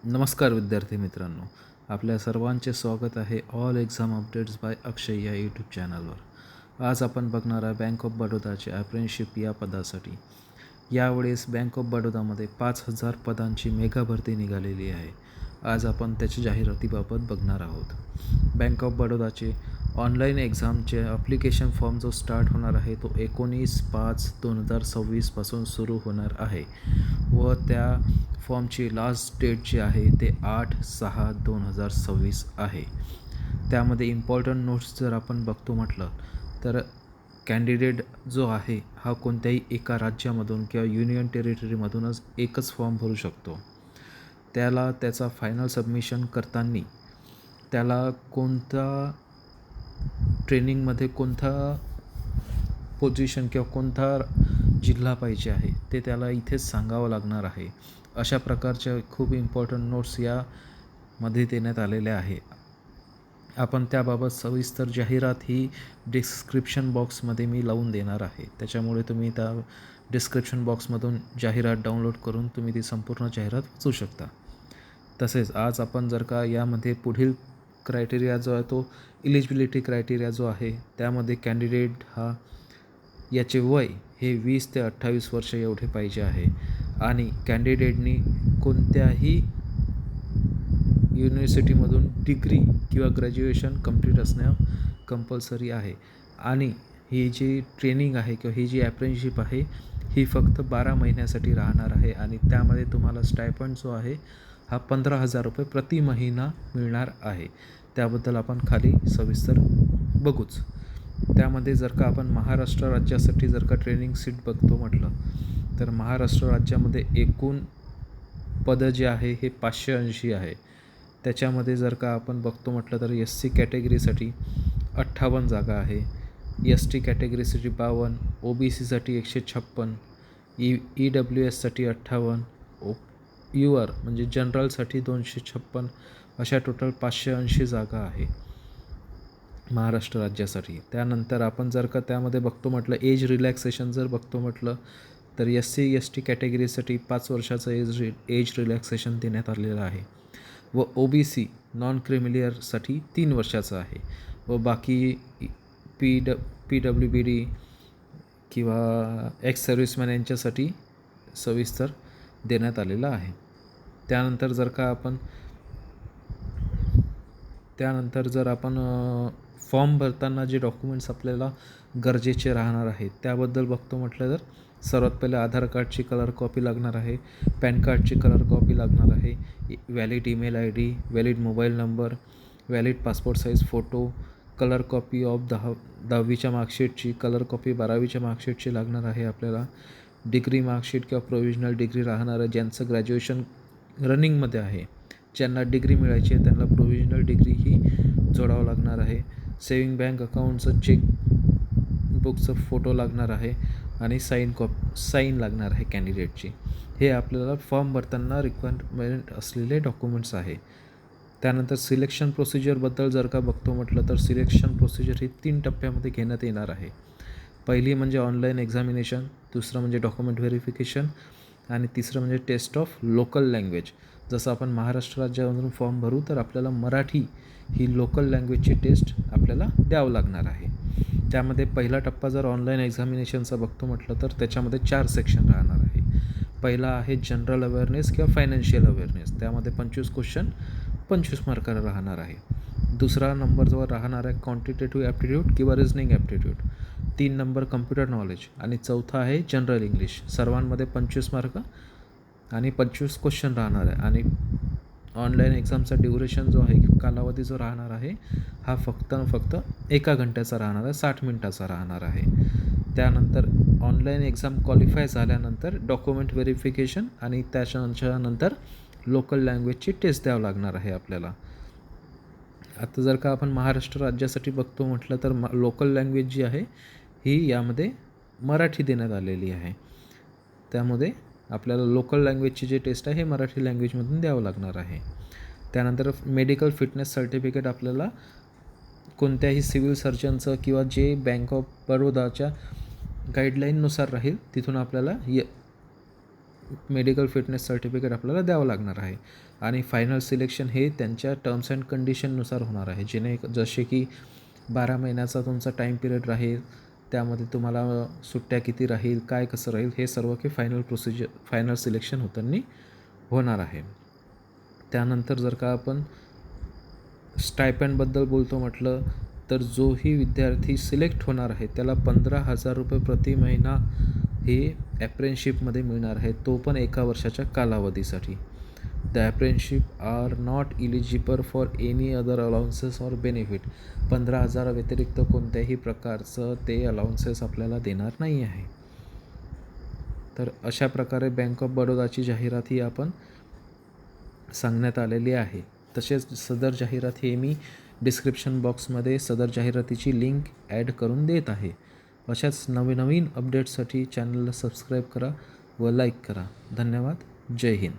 नमस्कार विद्यार्थी मित्रांनो, आपल्या सर्वांचे स्वागत आहे ऑल एक्झाम अपडेट्स बाय अक्षय या यूट्यूब चॅनलवर. आज आपण बघणार आहे बँक ऑफ बडोदाचे अप्रेंटिसशिप या पदासाठी. यावेळेस बँक ऑफ बडोदामध्ये 5,000 पदांची मेगा भरती निघालेली आहे. आज आपण त्याच्या जाहिरातीबाबत बघणार आहोत. बँक ऑफ बडोदाचे ऑनलाईन एक्झामचे ॲप्लिकेशन फॉर्म जो स्टार्ट होणार आहे तो 19/5/2026 पासून सुरू होणार आहे व त्या फॉर्मची लास्ट डेट जी आहे ते 8/6/2026 आहे. त्यामध्ये इम्पॉर्टंट नोट्स जर आपण बघतो म्हटलं तर कॅन्डिडेट जो आहे हा कोणत्याही एका राज्यामधून किंवा युनियन टेरिटरीमधूनच एकच फॉर्म भरू शकतो. त्याला त्याचा फायनल सबमिशन करताना त्याला कोणता ट्रेनिंगमध्ये कोणता पोझिशन किंवा कोणता जिल्हा पाहिजे आहे ते त्याला इथेच सांगावं लागणार आहे. अशा प्रकारच्या खूप इम्पॉर्टंट नोट्स यामध्ये देण्यात आलेल्या आहे. आपण त्याबाबत सविस्तर जाहिरात ही डिस्क्रिप्शन बॉक्समध्ये मी लावून देणार आहे. त्याच्यामुळे तुम्ही त्या डिस्क्रिप्शन बॉक्समधून जाहिरात डाउनलोड करून तुम्ही ती संपूर्ण जाहिरात वाचू शकता. तसेच आज आपण जर का यामध्ये पुढील क्रायटेरिया जो आहे तो इलिजिबिलिटी क्रायटेरिया जो आहे त्यामध्ये कॅन्डिडेट हा याचे वय हे 20 ते 28 वर्ष एवढे पाहिजे आहे आणि कॅन्डिडेटनी कोणत्याही युनिव्हर्सिटीमधून डिग्री किंवा ग्रॅज्युएशन कंप्लीट असणं कंपल्सरी आहे. आणि ही जी ट्रेनिंग आहे किंवा ही जी अप्रेंटिसशिप आहे ही फक्त 12 महिन्यासाठी राहणार आहे आणि त्यामध्ये तुम्हाला स्टायपंड जो आहे हा 15,000 रुपये प्रति महिना मिळणार आहे. त्याबद्दल आपण खाली सविस्तर बघूच. त्यामध्ये जर का आपण महाराष्ट्र राज्यासाठी जर का ट्रेनिंग सीट बघतो म्हटलं तर महाराष्ट्र राज्यामध्ये एकूण पदं जे आहे हे 580 आहे. त्याच्यामध्ये जर का आपण बघतो म्हटलं तर SC कॅटेगरीसाठी 58 जागा आहे, ST कॅटेगरीसाठी 52, OBCसाठी 156, EWSसाठी 58, UR म्हणजे जनरलसाठी 256, अशा टोटल 580 जागा आहे महाराष्ट्र राज्यासाठी. त्यानंतर आपण जर का त्यामध्ये बघतो म्हटलं एज रिलॅक्सेशन जर बघतो म्हटलं तर SC ST कॅटेगरीसाठी 5 वर्षाचं एज रिलॅक्सेशन देण्यात आलेलं आहे व OBC नॉन क्रिमिलियरसाठी 3 वर्षाचं आहे व बाकी PWBD किंवा एक्स सर्व्हिसमॅन यांच्यासाठी सविस्तर देण्यात आलेलं आहे. त्यानंतर जर आपण फॉर्म भरताना जे डॉक्युमेंट्स आपल्याला गरजेचे राहणार आहेत त्याबद्दल बघतो म्हटलं तर सर्वात पहिले आधार कार्डची कलर कॉपी लागणार आहे, पॅन कार्डची कलर कॉपी लागणार आहे, valid email ID, valid mobile number, valid passport size photo, colour copy of 10वीच्या मार्कशीटची, कलर कॉपी 12वीच्या मार्कशीटची लागणार आहे आपल्याला, डिग्री मार्कशीट किंवा प्रोव्हिजनल डिग्री राहणार आहे ज्यांचं ग्रॅज्युएशन रनिंगमध्ये आहे. ज्यांना डिग्री मिळायची आहे त्यांना प्रोव्हिजनल डिग्री ही जोडावं लागणार आहे. सेविंग बँक अकाउंटचं चेकबुकचं फोटो लागणार आहे आणि साईन लागणार आहे कॅन्डिडेटची. हे आपल्याला फॉर्म भरताना रिक्वायरमेंट असलेले डॉक्युमेंट्स आहे. त्यानंतर सिलेक्शन प्रोसिजरबद्दल जर का बघतो म्हटलं तर सिलेक्शन प्रोसिजर ही 3 टप्प्यामध्ये घेण्यात येणार आहे. पहिली म्हणजे ऑनलाईन एक्झामिनेशन, दुसरं म्हणजे डॉक्युमेंट व्हेरिफिकेशन आणि तिसरं म्हणजे टेस्ट ऑफ लोकल लँग्वेज. जसं आपण महाराष्ट्र राज्यामधून फॉर्म भरू तर आपल्याला मराठी ही लोकल लँग्वेजची टेस्ट आपल्याला द्यावं लागणार आहे. त्यामध्ये पहिला टप्पा जर ऑनलाईन एक्झामिनेशनचा बघतो म्हटलं तर त्याच्यामध्ये 4 सेक्शन राहणार आहे. पहिला आहे जनरल अवेअरनेस किंवा फायनान्शियल अवेअरनेस, त्यामध्ये 25 क्वेश्चन 25 मार्काला राहणार आहे. दुसरा नंबरवर राहणार आहे क्वांटिटेटिव्ह ॲप्टिट्यूड किंवा reasoning aptitude, 3 number computer knowledge आणि चौथा आहे जनरल इंग्लिश. सर्वांमध्ये 25 मार्क आणि 25 क्वेश्चन राहणार आहे. आणि ऑनलाईन एक्झामचा ड्युरेशन जो आहे कालावधी जो राहणार आहे हा फक्त 1 घंट्याचा राहणार आहे, 60 मिनटाचा राहणार आहे. त्यानंतर ऑनलाईन एक्झाम क्वालिफाय झाल्यानंतर डॉक्युमेंट व्हेरिफिकेशन आणि त्याच्यानंतर लोकल लँग्वेजची टेस्ट द्यावं लागणार आहे आपल्याला. आता जर का आपण महाराष्ट्र राज्यासाठी बघतो म्हटलं तर लोकल लँग्वेज जी आहे ही यामध्ये मराठी देण्यात आलेली आहे. त्यामध्ये आपल्याला लोकल लँग्वेजची जी टेस्ट आहे हे मराठी लँग्वेजमधून द्यावं लागणार आहे. त्यानंतर मेडिकल फिटनेस सर्टिफिकेट आपल्याला कोणत्याही सिव्हिल सर्जनचं किंवा जे बँक ऑफ बडोदाच्या गाईडलाईननुसार राहील तिथून आपल्याला मेडिकल फिटनेस सर्टिफिकेट आपल्याला द्यावं लागणार आहे. आणि फायनल सिलेक्शन हे त्यांच्या टर्म्स अँड कंडिशननुसार होणार आहे. जसे की 12 महिन्याचा तुमचा टाईम पिरियड राहील, त्यामध्ये तुम्हाला सुट्ट्या किती राहील, काय कसं राहील, हे सर्व की फायनल सिलेक्शन होताना होणार आहे. त्यानंतर जर का आपण स्टायपंडबद्दल बोलतो म्हटलं तर जोही विद्यार्थी सिलेक्ट होणार आहे त्याला 15,000 रुपये प्रति महिना हे ॲप्रेंशिपमध्ये मिळणार आहे, तो पण 1 वर्षाच्या कालावधीसाठी. The apprenticeship are not eligible for any other allowances or benefit. 15,000 व्यतिरिक्त कोणत्याही प्रकारचं ते अलाउन्सेस आपल्याला देणार नाही आहे. तर अशा प्रकारे बँक ऑफ बडोदाची जाहिरात ही आपण सांगण्यात आलेली आहे. तसेच सदर जाहिरात हे मी डिस्क्रिप्शन बॉक्समध्ये सदर जाहिरातीची लिंक ॲड करून देत आहे. अशाच नवीन अपडेट्ससाठी चॅनलला सबस्क्राईब करा व लाईक करा. धन्यवाद. जय हिंद.